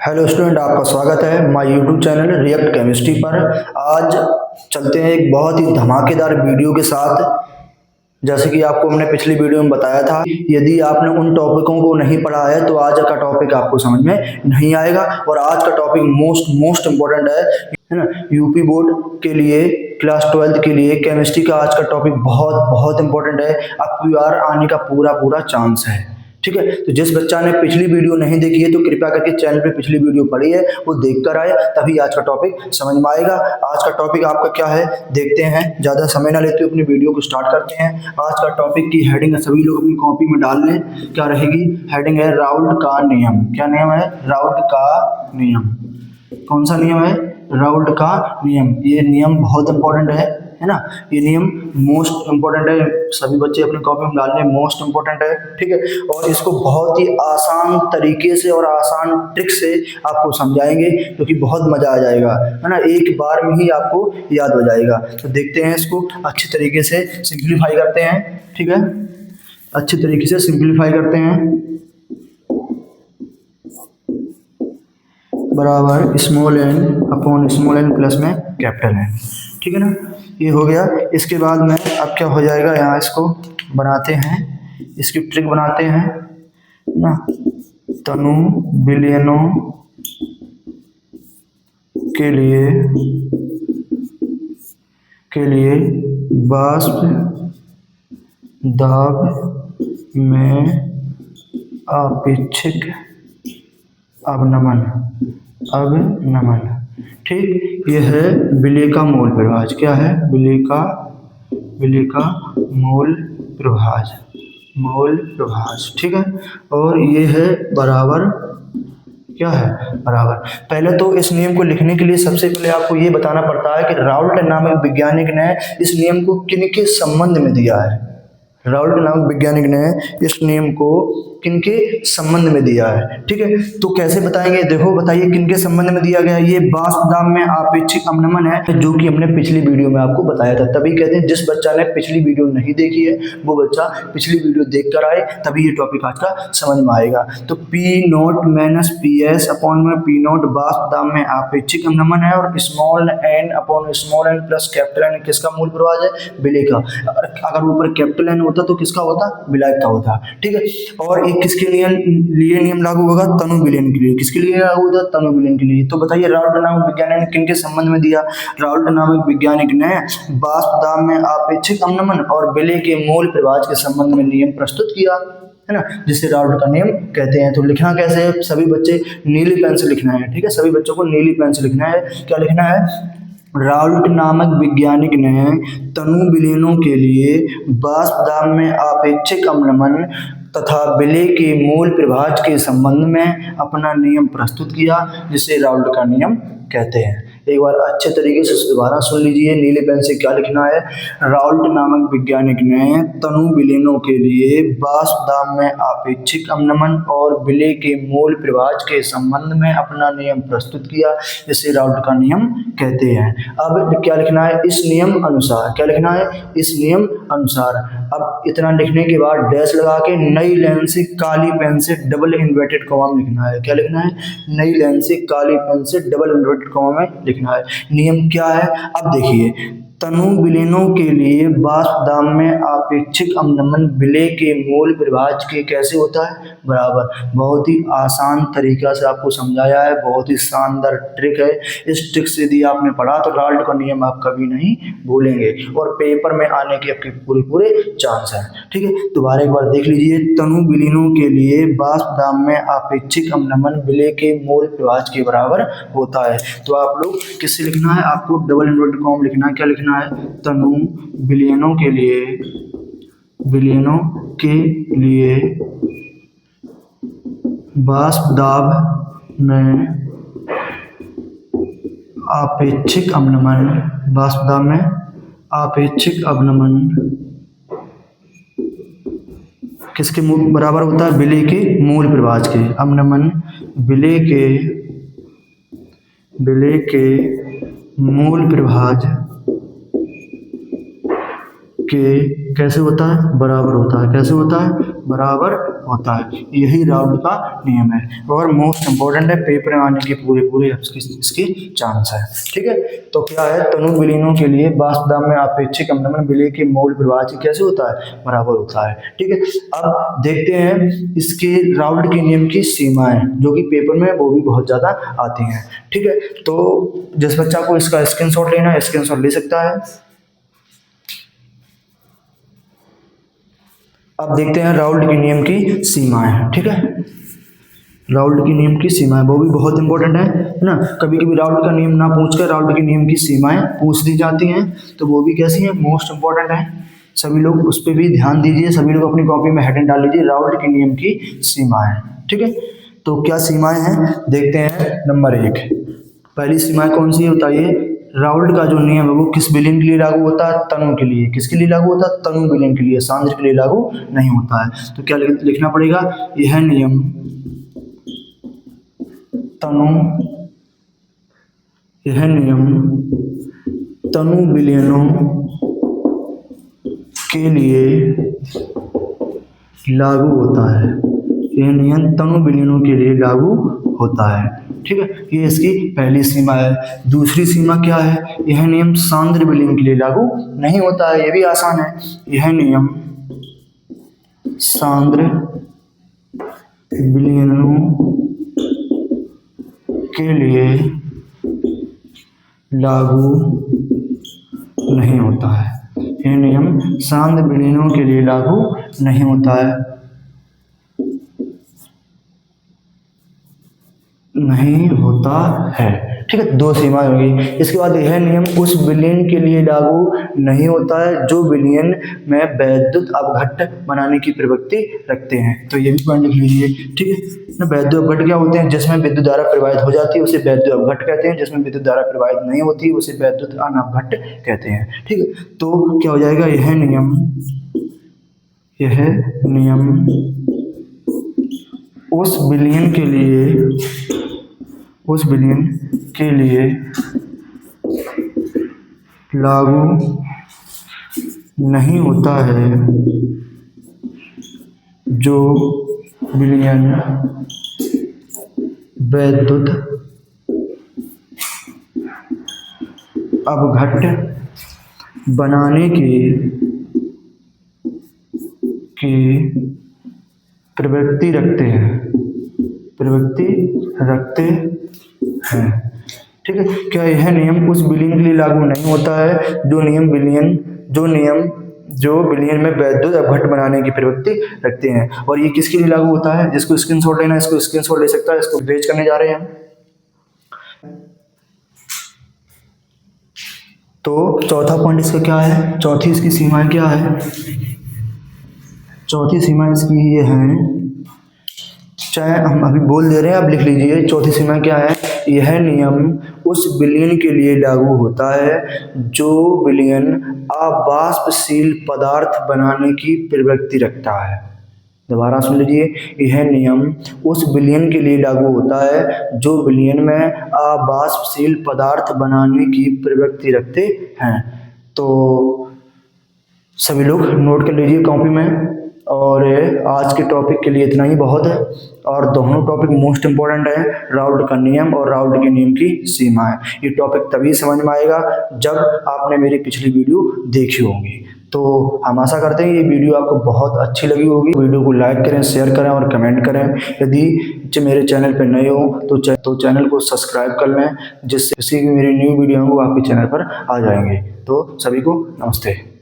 Hello student, आपका स्वागत है my YouTube channel react chemistry पर। आज चलते हैं एक बहुत ही धमाकेदार वीडियो के साथ। जैसे कि आपको हमने पिछली वीडियो में बताया था, यदि आपने उन टॉपिकों को नहीं पढ़ा है तो आज का टॉपिक आपको समझ में नहीं आएगा। और आज का टॉपिक मोस्ट इम्पोर्टेंट है ना। यूपी बोर्ड के लिए क्लास 12 के लिए केमिस्ट्री का आज का टॉपिक बहुत इंपॉर्टेंट है। अब क्यूआर आने का पूरा चांस है, ठीक है। तो जिस बच्चा ने पिछली वीडियो नहीं देखी है तो कृपया करके चैनल पे पिछली वीडियो पढ़ी है, वो देख कर आए, तभी आज का टॉपिक समझ में आएगा। आज का टॉपिक आपका क्या है देखते हैं, ज़्यादा समय ना लेते हुए अपनी वीडियो को स्टार्ट करते हैं। आज का टॉपिक की हेडिंग सभी लोग अपनी कॉपी में डाल लें। क्या रहेगी हेडिंग? है राउल्ट का नियम। क्या नियम है? राउल्ट का नियम। कौन सा नियम है? राउल्ट का नियम। ये नियम बहुत इंपॉर्टेंट है ना। ये नियम मोस्ट इम्पोर्टेंट है, सभी बच्चे अपनी कॉपी में डालने, मोस्ट इम्पोर्टेंट है, ठीक है। और इसको बहुत ही आसान तरीके से और आसान ट्रिक से आपको समझाएंगे, क्योंकि बहुत मजा आ जाएगा, है ना। एक बार में ही आपको याद हो जाएगा। तो देखते हैं, इसको अच्छे तरीके से सिंप्लीफाई करते हैं, ठीक है। अच्छे तरीके से सिंप्लीफाई करते हैं। बराबर small N upon small N plus में कैपिटल एन, ठीक है ना। ये हो गया। इसके बाद में अब क्या हो जाएगा, यहाँ इसको बनाते हैं, इसकी ट्रिक बनाते हैं ना। तनु विलयनों के लिए वाष्प दाब में अपेक्षिक अवनमन, ठीक। यह है विलेय का मूल प्रभाज। क्या है? विलेय का मूल प्रभाज, ठीक है। और ये है बराबर, क्या है? बराबर। पहले तो इस नियम को लिखने के लिए सबसे पहले आपको ये बताना पड़ता है कि राउल्ट नामक वैज्ञानिक ने इस नियम को किनके संबंध में दिया है। राउल्ट नामक वैज्ञानिक ने इस नियम को किनके संबंध में दिया है, ठीक है। तो कैसे बताएंगे, देखो बताइए किनके संबंध में दिया गया। ये वाष्प दाब में अपेक्षिक अवनमन है, जो कि हमने पिछली वीडियो में आपको बताया था। तभी कहते हैं जिस बच्चा ने पिछली वीडियो नहीं देखी है वो बच्चा पिछली वीडियो देख कर आए, तभी ये टॉपिक आज का समझ में आएगा। तो P0 माइनस PS अपॉन में P0 वाष्प दाब में अपेक्षिक अवनमन है, और small n upon small n plus capital N किसका मूल प्रभाज है? विलेय का। अगर ऊपर कैपिटल N होता तो किसका होता? विलायक का होता, ठीक है। और एक किसके लिए नियम लागू होगा? तनु विलयन के लिए। किसके लिए लागू होगा? तनु विलयन के लिए। तो बताइए राउल्ट नामक वैज्ञानिक ने किनके संबंध में दिया? राउल्ट नामक वैज्ञानिक ने वाष्प दाब में अपेक्षिक अवनमन और विलेय के मूल प्रभाज के संबंध में नियम प्रस्तुत किया, है ना, जिसे राउल्ट का नियम कहते हैं। तो लिखना कैसे है? सभी बच्चे नीली पेन से लिखना है, ठीक है। सभी बच्चों को नीली पेन से लिखना है। क्या लिखना है? राउल्ट नामक वैज्ञानिक ने तनु विलयनों के लिए वाष्प दाब में अपेक्षिक अवनमन तथा विलेय के मूल प्रभाज के संबंध में अपना नियम प्रस्तुत किया, जिसे राउल्ट का नियम कहते हैं। एक बार अच्छे तरीके से दोबारा सुन लीजिए, नीले पेन से क्या लिखना है। राउल्ट नामक वैज्ञानिक ने तनु विलयनों के लिए वाष्प दाब में अपेक्षिक अवनमन और विलेय के मूल प्रभाज के संबंध में अपना नियम प्रस्तुत किया, जिसे राउल्ट का नियम कहते हैं। अब क्या लिखना है? इस नियम अनुसार। क्या लिखना है? इस नियम अनुसार। अब इतना लिखने के बाद डैश लगा के नई लाइन से काली पेन से डबल इन्वर्टेड कॉमा में लिखना है। क्या लिखना है? नई लाइन से काली पेन से डबल इन्वर्टेड कॉमा में लिखना है। नियम क्या है? अब देखिए, तनु विलयनों के लिए वाष्प दाब में अपेक्षिक अवनमन विलेय के मूल प्रभाज के कैसे होता है? बराबर। बहुत ही आसान तरीका से आपको समझाया है, बहुत ही शानदार ट्रिक है। इस ट्रिक से यदि आपने पढ़ा तो राउल्ट का नियम आप कभी नहीं भूलेंगे, और पेपर में आने के आपके पूरे चांस है, ठीक है। दोबारा एक बार देख लीजिए। तनु विलयनों के लिए वाष्प दाब में अपेक्षिक अवनमन विलेय के मूल प्रभाज के बराबर होता है। तो आप लोग किससे लिखना है? आपको डबल इन्वर्टेड कॉमा लिखना है। क्या लिखना है? तनु विलयनों के लिए वाष्प दाब में अपेक्षिक अवनमन, वाष्प दाब में अपेक्षिक अवनमन किसके बराबर होता है? विलेय के मूल प्रभाज के। अवनमन विलेय के मूल प्रभाज के कैसे होता है? बराबर होता है। कैसे होता है? बराबर होता है। यही राउल्ट का नियम है और मोस्ट इंपॉर्टेंट है, पेपर में आने के पूरे इसकी चांस है। ठीक है, तो क्या है, तनु विलीनों के लिए वास्तव में अपेक्षिक अम्ल विलय के मोल प्रवाह कैसे होता है, बराबर होता है। ठीक है, अब देखते हैं इसके राउल्ट के नियम की सीमाएं, जो कि पेपर में वो भी बहुत ज्यादा आती हैं। ठीक है, तो जिस बच्चा को इसका स्क्रीनशॉट लेना है स्क्रीनशॉट ले सकता है। अब देखते हैं राउल्ट के नियम की सीमाएं। ठीक है, राउल्ट के नियम की सीमाएं वो भी बहुत इंपॉर्टेंट है ना। कभी कभी राउल्ट का नियम ना पूछकर राउल्ट के नियम की सीमाएं पूछ दी जाती हैं, तो वो भी कैसी हैं, मोस्ट इंपॉर्टेंट है। सभी लोग उस पर भी ध्यान दीजिए, सभी लोग अपनी कॉपी में हेडिंग डाल लीजिए, राउल्ट के नियम की सीमाएं। ठीक है, तो क्या सीमाएं हैं देखते हैं। नंबर 1, पहली सीमाएं कौन सी होता है, राउल्ट का जो नियम है वो किस विलयन के लिए लागू होता है, तनु के लिए। किसके लिए लागू होता है, तनु विलयन के लिए, सांद्र के लिए लागू नहीं होता है। तो क्या लिखना पड़ेगा, यह नियम तनु विलयनों के लिए लागू होता है। यह नियम तनु विलयनों के लिए लागू होता है। ठीक है, ये इसकी पहली सीमा है। दूसरी सीमा क्या है, यह नियम सांद्र विलयन के लिए लागू नहीं होता है। ये भी आसान है, यह नियम सांद्र विलयनों के लिए लागू नहीं होता है। यह नियम सांद्र विलयनों के लिए लागू नहीं होता है, नहीं होता है। ठीक है, 2 सीमाएं होगी। इसके बाद यह नियम उस विलयन के लिए लागू नहीं होता है जो विलयन में वैद्युत अपघट्ट बनाने की प्रवृत्ति रखते हैं। तो ये भी पॉइंट लिख लीजिए। ठीक है, वैद्युत अपघट्ट क्या होते हैं, जिसमें विद्युत धारा प्रवाहित हो जाती है उसे वैद्युत अपघट्ट कहते हैं, जिसमें विद्युत धारा प्रवाहित नहीं होती उसे वैद्युत अनअपघट्ट कहते हैं। ठीक है, तो क्या हो जाएगा, यह नियम उस विलयन के लिए लागू नहीं होता है जो विलयन वैद्युत अपघट्ट बनाने की प्रवृत्ति रखते हैं। ठीक है, क्या यह नियम उस विलयन के लिए लागू नहीं होता है जो विलयन में वैद्युत अपघट्ट बनाने की प्रवृत्ति रखते हैं। और ये किसके लिए लागू होता है, जिसको स्क्रीनशॉट लेना है इसको स्क्रीनशॉट ले सकता है। इसको पेज करने जा रहे हैं। तो चौथा पॉइंट इसका क्या है, चौथी इसकी सीमाएं क्या है, चौथी सीमा इसकी ये है, चाहे हम अभी बोल दे रहे हैं, आप लिख लीजिए। चौथी सीमा क्या है, यह नियम उस विलयन के लिए लागू होता है जो विलयन अवाष्पशील पदार्थ बनाने की प्रवृत्ति रखता है। दोबारा सुन लीजिए, यह नियम उस विलयन के लिए लागू होता है जो विलयन में अवाष्पशील पदार्थ बनाने की प्रवृत्ति रखते हैं। तो सभी लोग नोट कर लीजिए कॉपी में। और आज के टॉपिक के लिए इतना ही बहुत है। और दोनों टॉपिक मोस्ट इंपॉर्टेंट है, राउल्ट का नियम और राउल्ट के नियम की सीमाएं। ये टॉपिक तभी समझ में आएगा जब आपने मेरी पिछली वीडियो देखी होगी। तो हम आशा करते हैं ये वीडियो आपको बहुत अच्छी लगी होगी। वीडियो को लाइक करें, शेयर करें और कमेंट करें। यदि मेरे चैनल पर नए हो तो चैनल को सब्सक्राइब कर लें, जिससे किसी भी मेरी न्यू वीडियो हो आपके चैनल पर आ जाएंगे। तो सभी को नमस्ते।